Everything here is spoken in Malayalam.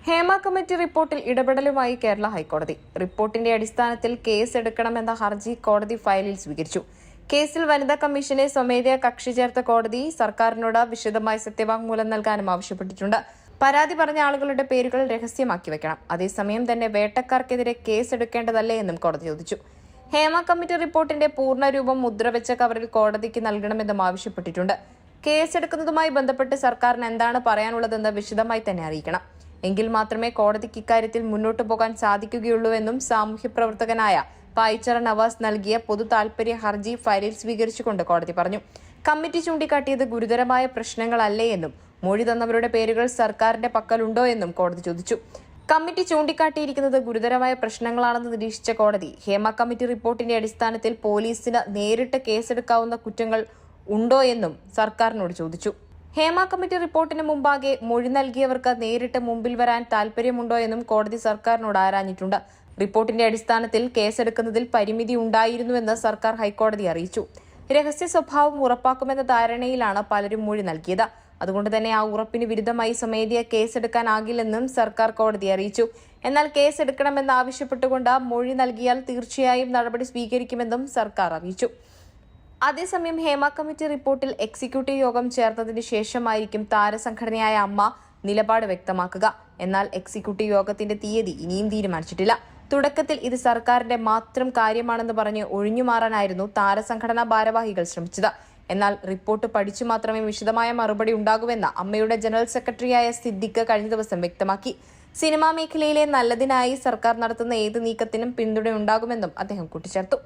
ഹേമ കമ്മിറ്റി റിപ്പോർട്ടിൽ ഇടപെടലുമായി കേരള ഹൈക്കോടതി. റിപ്പോർട്ടിന്റെ അടിസ്ഥാനത്തിൽ കേസ് എടുക്കണമെന്ന ഹർജി കോടതി ഫയലിൽ സ്വീകരിച്ചു. കേസിൽ വനിതാ കമ്മീഷനെ സ്വമേധയാ കക്ഷി ചേർത്ത കോടതി സർക്കാരിനോട് വിശദമായ സത്യവാങ്മൂലം നൽകാനും ആവശ്യപ്പെട്ടിട്ടുണ്ട്. പരാതി പറഞ്ഞ ആളുകളുടെ പേരുകൾ രഹസ്യമാക്കി വെക്കണം. അതേസമയം തന്നെ വേട്ടക്കാർക്കെതിരെ കേസ് എടുക്കേണ്ടതല്ലേ എന്നും കോടതി ചോദിച്ചു. ഹേമ കമ്മിറ്റി റിപ്പോർട്ടിന്റെ പൂർണ്ണരൂപം മുദ്രവെച്ച കവറിൽ കോടതിക്ക് നൽകണമെന്നും ആവശ്യപ്പെട്ടിട്ടുണ്ട്. കേസെടുക്കുന്നതുമായി ബന്ധപ്പെട്ട് സർക്കാരിന് എന്താണ് പറയാനുള്ളതെന്ന് വിശദമായി തന്നെ അറിയിക്കണം. എങ്കിൽ മാത്രമേ കോടതിക്ക് ഇക്കാര്യത്തിൽ മുന്നോട്ടു പോകാൻ സാധിക്കുകയുള്ളൂവെന്നും സാമൂഹ്യ പ്രവർത്തകനായ പായിച്ചറ നവാസ് നൽകിയ പൊതു താൽപര്യ ഹർജി ഫയലിൽ സ്വീകരിച്ചുകൊണ്ട് കോടതി പറഞ്ഞു. കമ്മിറ്റി ചൂണ്ടിക്കാട്ടിയത് ഗുരുതരമായ പ്രശ്നങ്ങളല്ലേ എന്നും മൊഴി തന്നവരുടെ പേരുകൾ സർക്കാരിന്റെ പക്കലുണ്ടോ എന്നും കോടതി ചോദിച്ചു. കമ്മിറ്റി ചൂണ്ടിക്കാട്ടിയിരിക്കുന്നത് ഗുരുതരമായ പ്രശ്നങ്ങളാണെന്ന് നിരീക്ഷിച്ച കോടതി ഹേമ കമ്മിറ്റി റിപ്പോർട്ടിന്റെ അടിസ്ഥാനത്തിൽ പോലീസിന് നേരിട്ട് കേസെടുക്കാവുന്ന കുറ്റങ്ങൾ ഉണ്ടോ എന്നും സർക്കാരിനോട് ചോദിച്ചു. ഹേമ കമ്മിറ്റി റിപ്പോർട്ടിന് മുമ്പാകെ മൊഴി നൽകിയവർക്ക് നേരിട്ട് മുമ്പിൽ വരാൻ താൽപര്യമുണ്ടോ എന്നും കോടതി സർക്കാരിനോട് ആരാഞ്ഞിട്ടുണ്ട്. റിപ്പോർട്ടിന്റെ അടിസ്ഥാനത്തിൽ കേസെടുക്കുന്നതിൽ പരിമിതി ഉണ്ടായിരുന്നുവെന്ന് സർക്കാർ ഹൈക്കോടതിയെ അറിയിച്ചു. രഹസ്യ സ്വഭാവം ഉറപ്പാക്കുമെന്ന ധാരണയിലാണ് പലരും മൊഴി നൽകിയത്. അതുകൊണ്ട് തന്നെ ആ ഉറപ്പിന് വിരുദ്ധമായി സ്വമേധയാ കേസെടുക്കാനാകില്ലെന്നും സർക്കാർ കോടതിയെ അറിയിച്ചു. എന്നാൽ കേസെടുക്കണമെന്ന് ആവശ്യപ്പെട്ടുകൊണ്ട് മൊഴി നൽകിയാൽ തീർച്ചയായും നടപടി സ്വീകരിക്കുമെന്നും സർക്കാർ അറിയിച്ചു. അതേസമയം ഹേമ കമ്മിറ്റി റിപ്പോർട്ടിൽ എക്സിക്യൂട്ടീവ് യോഗം ചേർന്നതിന് ശേഷമായിരിക്കും താരസംഘടനയായ അമ്മ നിലപാട് വ്യക്തമാക്കുക. എന്നാൽ എക്സിക്യൂട്ടീവ് യോഗത്തിന്റെ തീയതി ഇനിയും തീരുമാനിച്ചിട്ടില്ല. തുടക്കത്തിൽ ഇത് സർക്കാരിന്റെ മാത്രം കാര്യമാണെന്ന് പറഞ്ഞ് ഒഴിഞ്ഞുമാറാനായിരുന്നു താരസംഘടനാ ഭാരവാഹികൾ ശ്രമിച്ചത്. എന്നാൽ റിപ്പോർട്ട് പഠിച്ചു മാത്രമേ വിശദമായ മറുപടി ഉണ്ടാകൂവെന്ന് അമ്മയുടെ ജനറൽ സെക്രട്ടറിയായ സിദ്ദിഖ് കഴിഞ്ഞ ദിവസം വ്യക്തമാക്കി. സിനിമാ മേഖലയിലെ നല്ലതിനായി സർക്കാർ നടത്തുന്ന ഏത് നീക്കത്തിനും പിന്തുണയുണ്ടാകുമെന്നും അദ്ദേഹം കൂട്ടിച്ചേർത്തു.